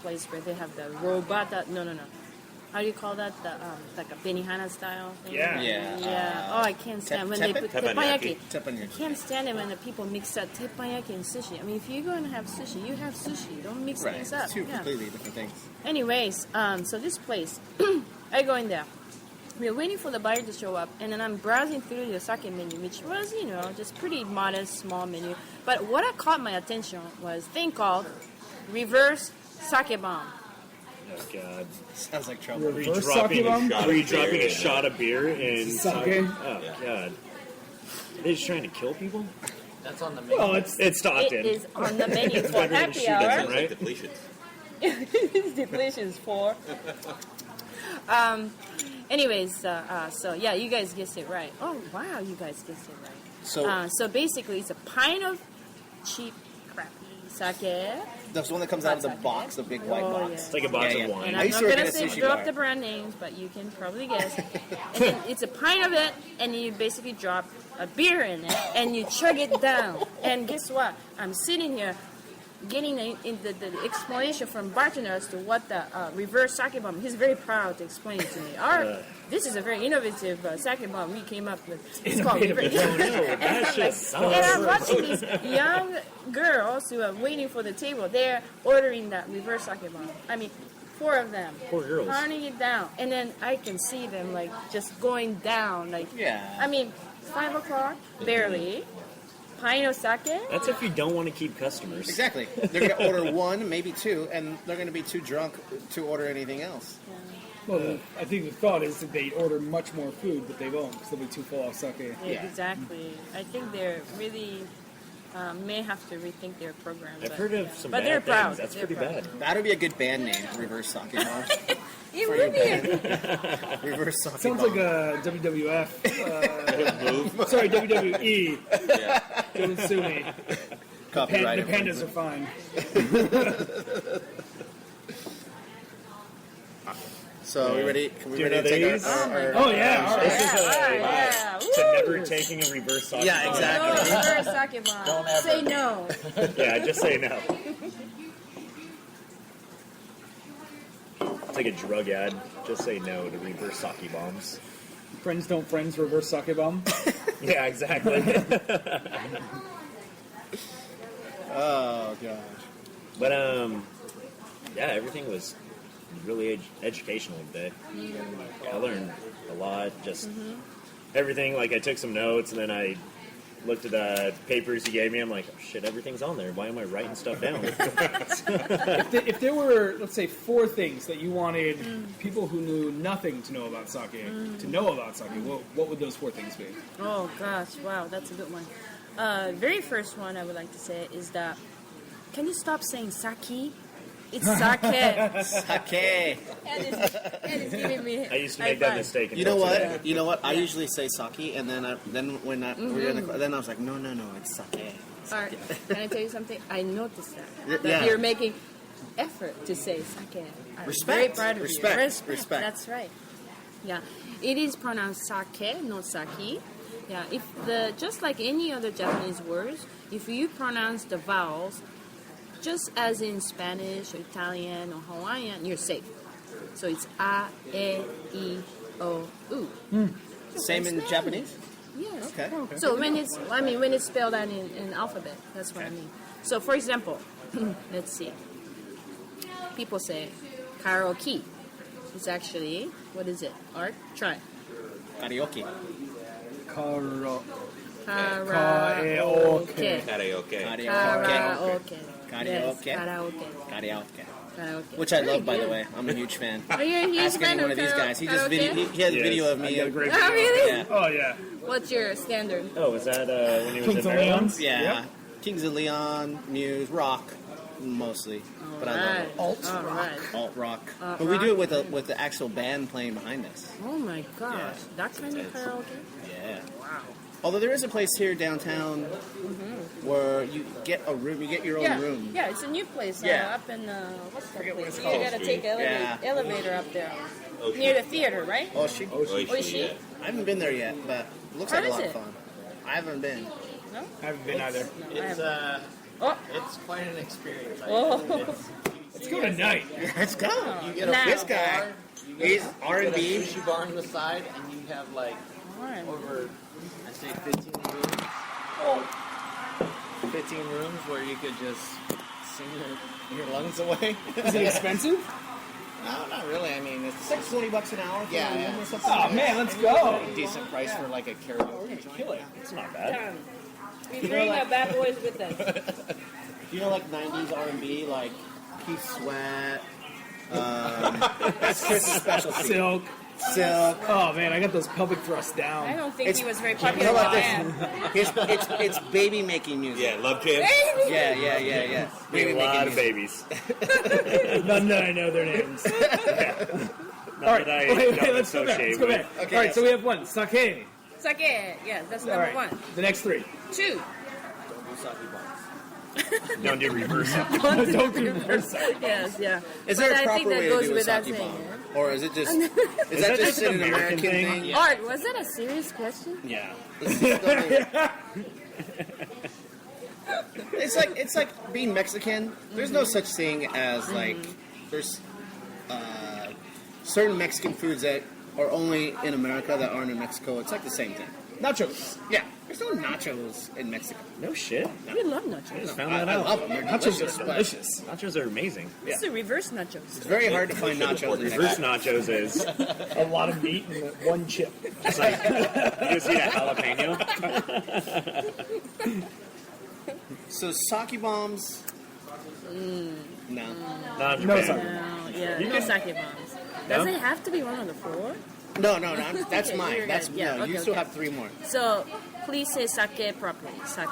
place where they have the robot. No. How do you call that? The like a Benihana style thing? Yeah. Oh, I can't stand when they put teppanyaki. Teppanyaki. I can't stand it when the people mix up teppanyaki and sushi. I mean, if you're going to have sushi, you have sushi. Don't mix things up. It's two completely different things. Anyways, so this place, I go in there. We're waiting for the buyer to show up, and then I'm browsing through the sake menu, which was, just pretty modest, small menu. But what caught my attention was a thing called reverse sake bomb. Oh, God. Sounds like trouble. Were you dropping a shot of beer in sake? Oh, God. Are they just trying to kill people? That's on the menu. Well, it's stocked in. It is on the menu for happy hour. Right? Depletions. Depletions for. Anyways, so yeah, you guys guessed it right. Oh, wow, you guys guessed it right. So basically, it's a pint of cheap, crappy sake. That's the one that comes out of the box, the big white box. Yeah. It's like a box of wine. And I I'm used not to work going at a to sushi drop bar. the brand names, but you can probably guess. And then it's a pint of it, and you basically drop a beer in it, and you chug it down. And guess what? I'm sitting here getting the explanation from bartender as to what the reverse sake bomb. He's very proud to explain it to me. This is a very innovative sake bomb we came up with. It's called reverse. And I'm watching these young girls who are waiting for the table. They're ordering that reverse sake bomb. I mean, 4 of them. 4 girls. Pounding it down. And then I can see them like just going down. Like, I mean, 5 o'clock, barely. Pint of sake? That's if you don't want to keep customers. Exactly. They're going to order 1, maybe 2, and they're going to be too drunk to order anything else. Yeah. Well, I think the thought is that they order much more food, but they won't because they'll be too full of sake. Yeah, exactly. I think they're really may have to rethink their program. I've heard of some but bad they're proud. things. That's They're pretty proud. bad. That would be a good band name, Reverse Sake Bomb. It would be. Reverse Sake Sounds Bomb. like a WWF. Move. Sorry, WWE. Yeah. Don't sue me. The Copyright pandas are fine. So, are we ready? Can we Do you ready to know take these? our Oh, yeah. All right. This is Yeah. to never taking a reverse sake Yeah, bomb. exactly. No, reverse sake bomb. Don't ever. Say no. Yeah, just say no. It's like a drug ad. Just say no to reverse sake bombs. Friends don't friends, reverse sake bomb. Yeah, exactly. Oh, gosh. But yeah, everything was really educational today. I learned a lot. Just everything. Like I took some notes, and then I looked at the papers you gave me. I'm like, oh, shit, everything's on there. Why am I writing stuff down? If there were, let's say, 4 things that you wanted people who knew nothing to know about sake to know about sake, what would those 4 things be? Oh gosh, wow, that's a good one. Very first one I would like to say is that can you stop saying sake? It's sake. Sake. And it's giving me. I used to make that mistake. You know what? Today. You know what? I usually say sake, and then when we were in the, then I was like, no, it's sake. Alright, can I tell you something? I noticed that Yeah. you're making effort to say sake. I'm Respect. very proud of Respect. you. Respect. That's right. Yeah, it is pronounced sake, not saki. Yeah, just like any other Japanese words, if you pronounce the vowels just as in Spanish or Italian or Hawaiian, you're safe. So it's a, e, I, o, u. Same in Japanese? Yes. Okay. So when it's spelled out in alphabet, that's what I mean. So for example, let's see. People say karaoke. It's actually, what is it? Art? Try. Karaoke. Karaoke. Karaoke. Karaoke. Karaoke. Karaoke. Yes, karaoke. Karaoke. Karaoke. Which I Very love, by the good. way. I'm a huge fan. Are you a huge Ask fan any one of of these guys. He just karaoke? he has a video of I me. got a great Oh, really? Yeah. Oh, yeah. What's your standard? Oh, was that when he was Kings in of Maryland? Leon? Yeah. Yep. Kings of Leon, Muse, rock, mostly. But I love it. All right. Alt rock. Alt But we do it rock. with the actual band playing behind us. Oh my gosh, that kind of karaoke? Yeah. Wow. Although there is a place here downtown where you get a room, you get your own room. Yeah, it's a new place Yeah. up in what's that Forget what place? it's You called. gotta take an Yeah. elevator up there Ocean. near the theater, right? Oshi. Oishi? Yeah. I haven't been there yet, but it looks How like a is lot it? of fun. I haven't been. No. I haven't been either. No, I It's haven't. Oh. it's quite an experience. Oh. Let's go tonight. Let's go. You get Now. This guy, he's a R&B. sushi bar on the side, and you have like Alright. over, I say 15 rooms. 15 rooms where you could just sing your lungs away. Is it expensive? No, not really. I mean, it's It's like $20 an hour for Yeah, a room yeah. or something. Oh man, let's go. a decent price for like a karaoke joint. Kill it. It's not bad. We bring our bad boys with us. You know, like 90s R&B, like Keith Sweat. That's Chris's specialty. Silk. Silk. Oh man, I got those pelvic thrusts I down. don't think It's- he was very You popular know in what Japan. it's baby making music. Yeah, love jams. Yeah. A lot of babies. None that I know their names. Not All right, that I wait, don't let's go back. associate Let's go with. back. Okay. All right, so we have one sake. Sake, yeah, that's All number right, one. the next three. 2. Don't do reverse. Don't do reverse. Yes, yeah. Is there But a I proper think way that to goes do a without sake saying. bomb? Or is it just, is that just an American thing? Art, was that a serious question? Yeah. It's like being Mexican. There's no such thing as like there's certain Mexican foods that are only in America that aren't in Mexico. It's like the same thing. Nachos. Yeah. There's no nachos in Mexico. No shit. We love nachos. Just found I that out. love them. They're Nachos delicious, are but delicious. Nachos are amazing. This is a reverse nachos. it's very hard to find nachos in Reverse Mexico. nachos is A lot of meat and one chip. it's like you just eat a jalapeno. So sake bombs. No. Not in No, Japan. sorry. No, yeah, no sake bombs. Does it have to be one of the 4? No. That's Okay, mine. you're That's good. Yeah, no. You okay, still okay. have 3 more. So please say sake properly. Sake.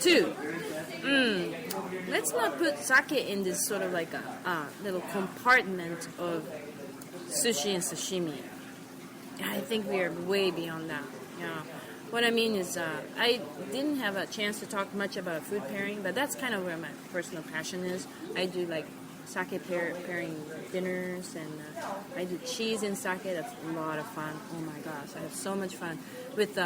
2. Let's not put sake in this sort of like a little compartment of sushi and sashimi. I think we are way beyond that. Yeah. What I mean is, I didn't have a chance to talk much about food pairing, but that's kind of where my personal passion is. I do like sake pairing dinners, and I do cheese in sake. That's a lot of fun. Oh my gosh, I have so much fun with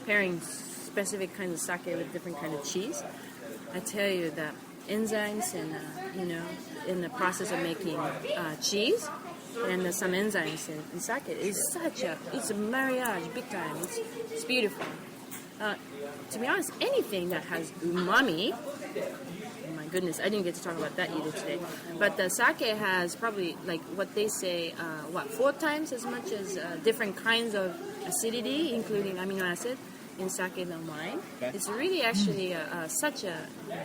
pairing specific kinds of sake with different kind of cheese. I tell you that enzymes and in the process of making cheese and some enzymes in sake is it's a marriage big time. It's beautiful. To be honest, anything that has umami. Oh my goodness, I didn't get to talk about that either today. But the sake has probably, like what they say, 4 times as much as different kinds of acidity, including amino acid, in sake than wine. Okay. It's really actually such a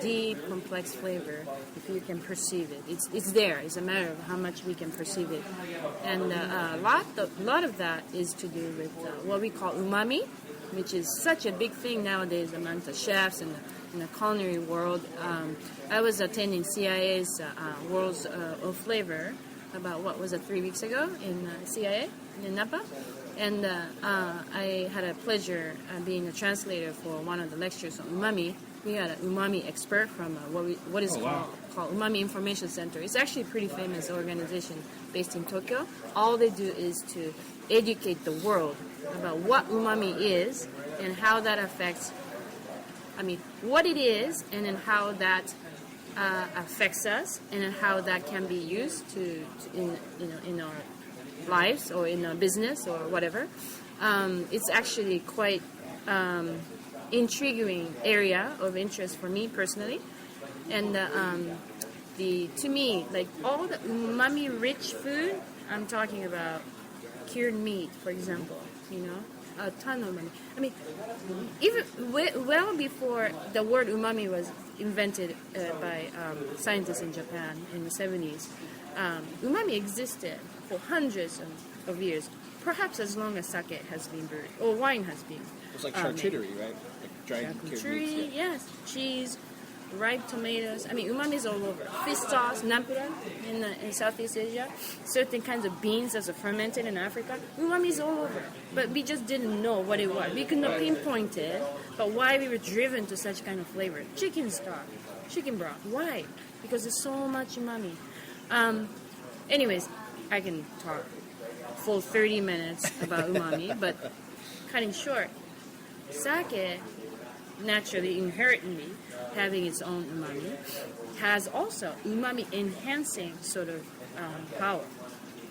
deep, complex flavor if you can perceive it. It's there. It's a matter of how much we can perceive it. And a lot of that is to do with what we call umami, which is such a big thing nowadays among the chefs and in the culinary world. I was attending CIA's Worlds of Flavor about, 3 weeks ago in CIA in Napa. And I had a pleasure being a translator for one of the lectures on umami. We had an umami expert from what is called Umami Information Center. It's actually a pretty famous organization based in Tokyo. All they do is to educate the world about what umami is and how that affects, what it is and then how that affects us and then how that can be used in our lives or in a business or whatever. It's actually quite intriguing area of interest for me personally, and to me, like all the umami rich food, I'm talking about cured meat, for example. A ton of umami. Even well before the word umami was invented by scientists in Japan in the 70s, umami existed for hundreds of years, perhaps as long as sake has been brewed or wine has been. It's like charcuterie, right? Like dried cured meats. Charcuterie, yes, cheese, ripe tomatoes. Umami is all over. Fish sauce, nampura in Southeast Asia. Certain kinds of beans that are fermented in Africa. Umami is all over. But we just didn't know what it was. We could not pinpoint it, but why we were driven to such kind of flavor. Chicken stock, chicken broth. Why? Because there's so much umami. Anyways, I can talk full 30 minutes about umami, but cutting short, sake naturally, inherently having its own umami, has also umami enhancing sort of power.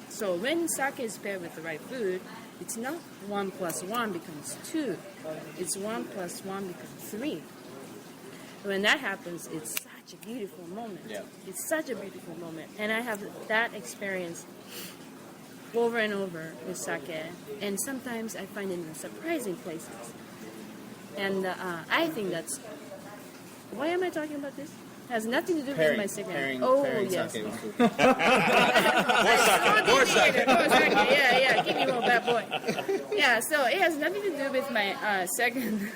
So when sake is paired with the right food, it's not 1 + 1 becomes 2. It's 1 + 1 becomes 3. When that happens, it's such a beautiful moment. Yeah. It's such a beautiful moment. And I have that experience over and over with sake. And sometimes I find it in surprising places. And I think that's... Why am I talking about this? Has nothing to do with my second. Pairing yes. sake with food. More sake. Yeah. Give me more bad boy. Yeah, so it has nothing to do with my second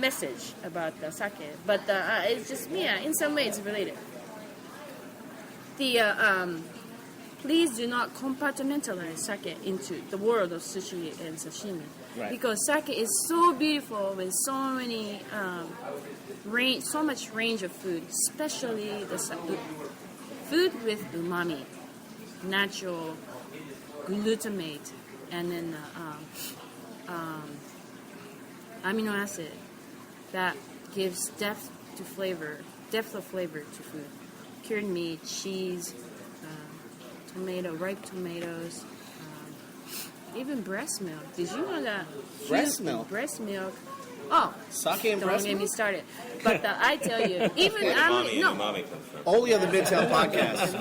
message about the sake, but it's just in some way it's related. Please do not compartmentalize sake into the world of sushi and sashimi, because sake is so beautiful with so many so much range of food, especially the food with umami, natural glutamate, and then amino acid that gives depth of flavor to food. Cured meat, cheese, ripe tomatoes, even breast milk. Did you know that? Breast milk? Breast milk. Oh, Sake and don't breast get me milk? started. But I tell you, even Umami comes from. Only on the Midtown podcast.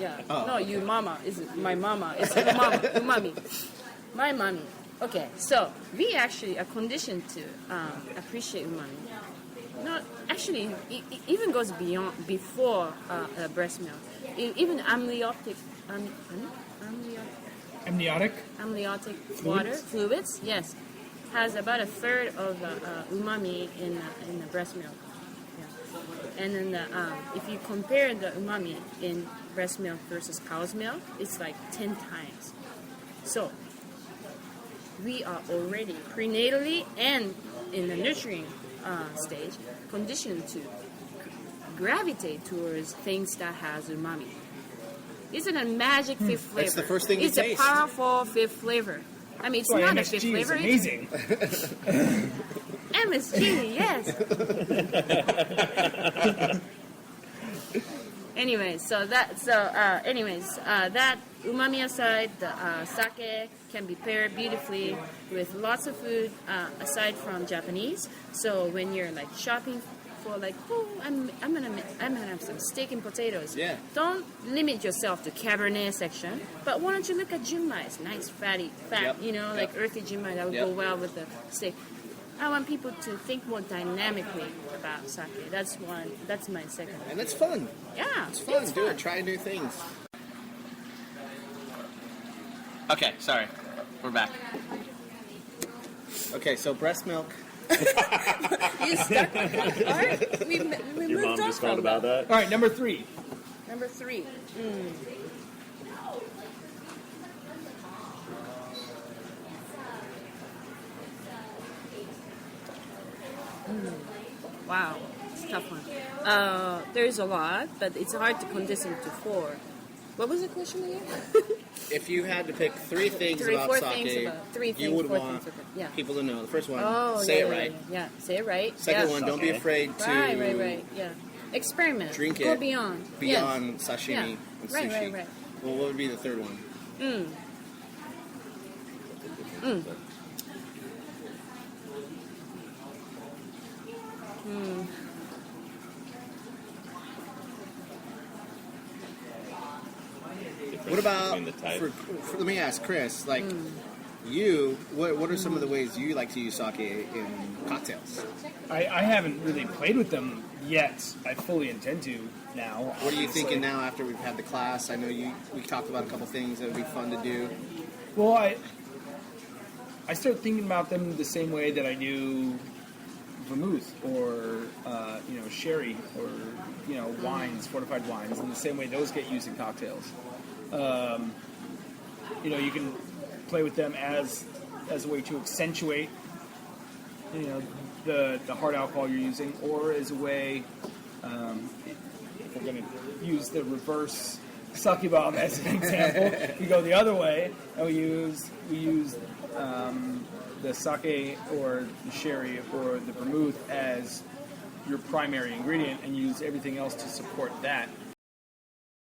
Yeah. Oh. No, you mama is my mama. It's umami. My mommy. Okay, so we actually are conditioned to appreciate umami. Not actually, it even goes before breast milk. Even amniotic water fluids. Yes, has about a third of umami in the breast milk. Yeah. And then if you compare the umami in breast milk versus cow's milk, it's like 10 times. So we are already prenatally and in the nurturing stage conditioned to gravitate towards things that has umami. Isn't a magic fifth flavor? It's the first thing you It's taste. a powerful fifth flavor. I mean, it's not a fifth MSG is flavor. amazing. MSG, yes. Anyways, that umami aside, the sake can be paired beautifully with lots of food aside from Japanese. So when you're like shopping for like, I'm gonna have some steak and potatoes. Yeah. Don't limit yourself to Cabernet section, but why don't you look at junmai? It's nice, fat, Yep. like earthy junmai that would go well with the steak. I want people to think more dynamically about sake. That's my second. And it's fun. Yeah, It's fun. Do it. Try new things. Okay, sorry. We're back. Okay, so breast milk. You stuck with it. All right, we Your moved mom on just from thought about that. All right, number 3. Number 3. Wow, it's a tough one. There's a lot, but it's hard to condense into 4. What was the question again? If you had to pick 3 things about sake, you would want people to know. The first one, say it right. Yeah, say it right. Second yeah. one, don't be afraid to Right. Yeah. Experiment. drink Go it beyond. beyond Yes. sashimi Yeah. and Right, sushi. right. Well, what would be the third one? What about, Between the type. let me ask Chris, like, what are some of the ways you like to use sake in cocktails? I haven't really played with them yet. I fully intend to now. What are you obviously. thinking now after we've had the class? I know we talked about a couple things that would be fun to do. Well, I start thinking about them the same way that I do vermouth or sherry or wines, fortified wines, in the same way those get used in cocktails. You can play with them as a way to accentuate the hard alcohol you're using, or as a way, if we're going to use the reverse sake bomb as an example, we go the other way and we use the sake or the sherry or the vermouth as your primary ingredient and use everything else to support that.